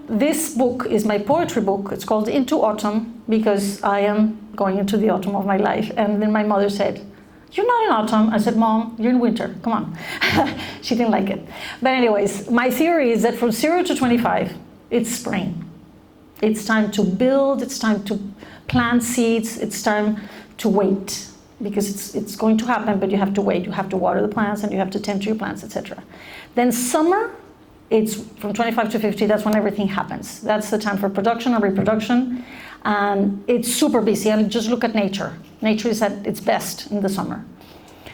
this book is my poetry book. It's called Into Autumn, because I am going into the autumn of my life. And then my mother said, "You're not in autumn." I said, "Mom, you're in winter, come on." She didn't like it. But anyways, my theory is that from 0 to 25, it's spring. It's time to build, it's time to plant seeds, it's time to wait, because it's going to happen, but you have to wait. You have to water the plants, and you have to tend to your plants, etc. Then summer, it's from 25 to 50, that's when everything happens. That's the time for production and reproduction, and it's super busy. And just look at nature. Nature is at its best in the summer.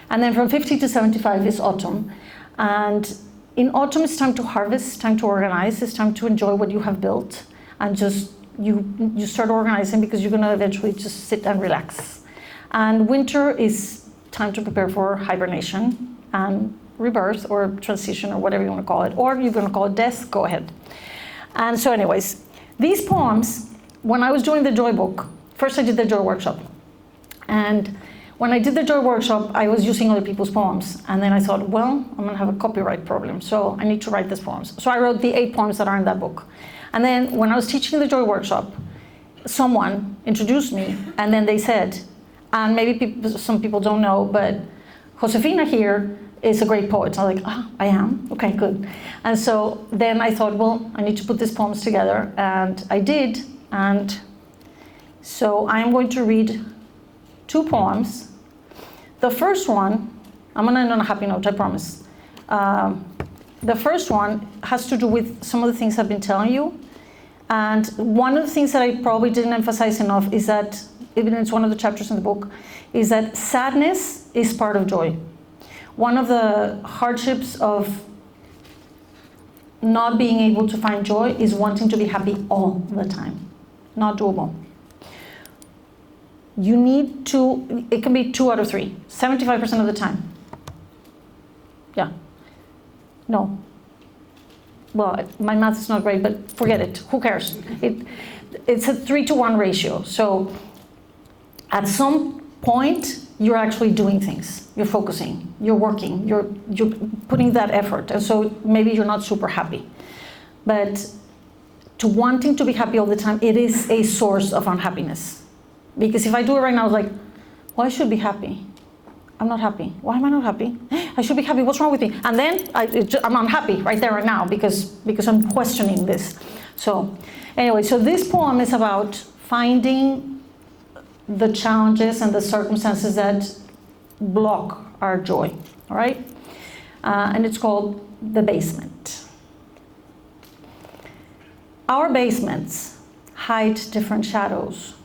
And then from 50 to 75 is autumn. And in autumn, it's time to harvest, time to organize, it's time to enjoy what you have built, and just you start organizing, because you're gonna eventually just sit and relax. And winter is time to prepare for hibernation and rebirth, or transition, or whatever you want to call it, or you're going to call it death, go ahead. And so anyways, these poems, when I was doing the Joy book, first I did the Joy workshop. And when I did the Joy workshop, I was using other people's poems. And then I thought, well, I'm going to have a copyright problem, so I need to write these poems. So I wrote the 8 poems that are in that book. And then when I was teaching the Joy workshop, someone introduced me, and then they said, and maybe some people don't know, but Josefina here is a great poet. I'm like, oh, I am? Okay, good. And so then I thought, well, I need to put these poems together, and I did. And so I'm going to read 2 poems. The first one, I'm gonna end on a happy note, I promise. The first one has to do with some of the things I've been telling you. And one of the things that I probably didn't emphasize enough is that, even it's one of the chapters in the book, is that sadness is part of joy. One of the hardships of not being able to find joy is wanting to be happy all the time. Not doable. You need to, it can be 2 out of 3, 75% of the time. Yeah. No. Well, my math is not great, but forget it. Who cares? It's a 3-to-1 ratio. So at some point, you're actually doing things. You're focusing, you're working, you're putting that effort. And so maybe you're not super happy. But to wanting to be happy all the time, it is a source of unhappiness. Because if I do it right now, it's like, well, I should be happy. I'm not happy. Why am I not happy? I should be happy. What's wrong with me? And then I'm unhappy right there, right now, because I'm questioning this. So anyway, so this poem is about finding the challenges and the circumstances that block our joy, all right? And it's called The Basement. Our basements hide different shadows.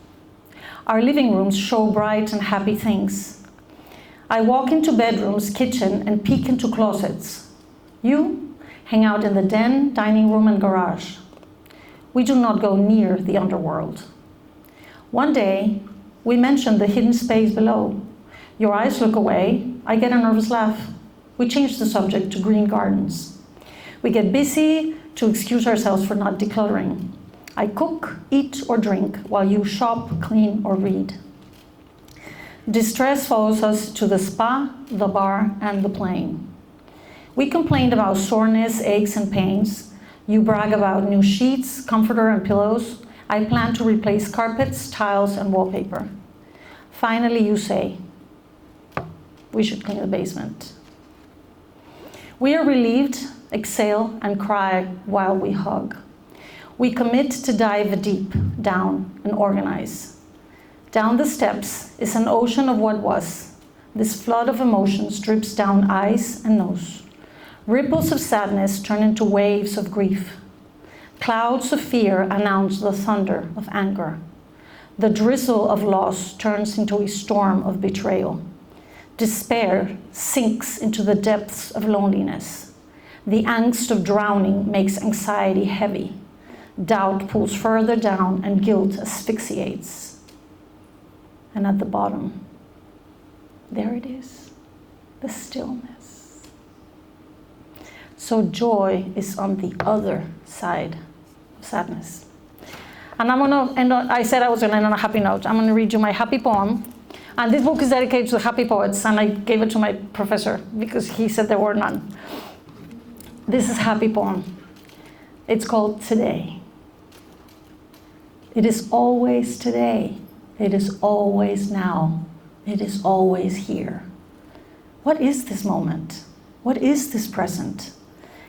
Our living rooms show bright and happy things. I walk into bedrooms, kitchen, and peek into closets. You hang out in the den, dining room, and garage. We do not go near the underworld. One day, we mention the hidden space below. Your eyes look away. I get a nervous laugh. We change the subject to green gardens. We get busy to excuse ourselves for not decluttering. I cook, eat, or drink while you shop, clean, or read. Distress follows us to the spa, the bar, and the plane. We complained about soreness, aches, and pains. You brag about new sheets, comforter, and pillows. I plan to replace carpets, tiles, and wallpaper. Finally, you say, we should clean the basement. We are relieved, exhale, and cry while we hug. We commit to dive deep down and organize. Down the steps is an ocean of what was. This flood of emotions drips down eyes and nose. Ripples of sadness turn into waves of grief. Clouds of fear announce the thunder of anger. The drizzle of loss turns into a storm of betrayal. Despair sinks into the depths of loneliness. The angst of drowning makes anxiety heavy. Doubt pulls further down and guilt asphyxiates. And at the bottom, there it is, the stillness. So joy is on the other side of sadness. And I'm gonna end on, I said I was gonna end on a happy note. I'm gonna read you my happy poem. And this book is dedicated to the happy poets, and I gave it to my professor because he said there were none. This is a happy poem. It's called Today. It is always today. It is always now. It is always here. What is this moment? What is this present?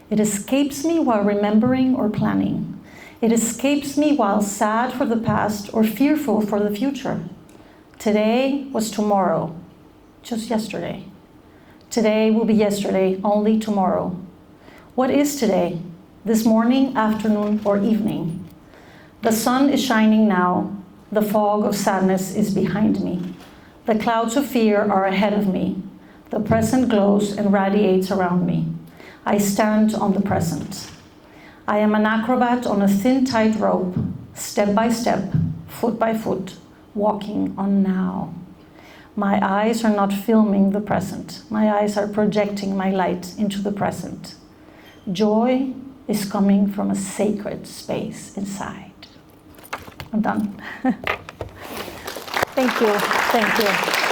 It escapes me while remembering or planning. It escapes me while sad for the past or fearful for the future. Today was tomorrow, just yesterday. Today will be yesterday, only tomorrow. What is today? This morning, afternoon, or evening? The sun is shining now. The fog of sadness is behind me. The clouds of fear are ahead of me. The present glows and radiates around me. I stand on the present. I am an acrobat on a thin, tight rope, step by step, foot by foot, walking on now. My eyes are not filming the present. My eyes are projecting my light into the present. Joy is coming from a sacred space inside. I'm done. Thank you. Thank you.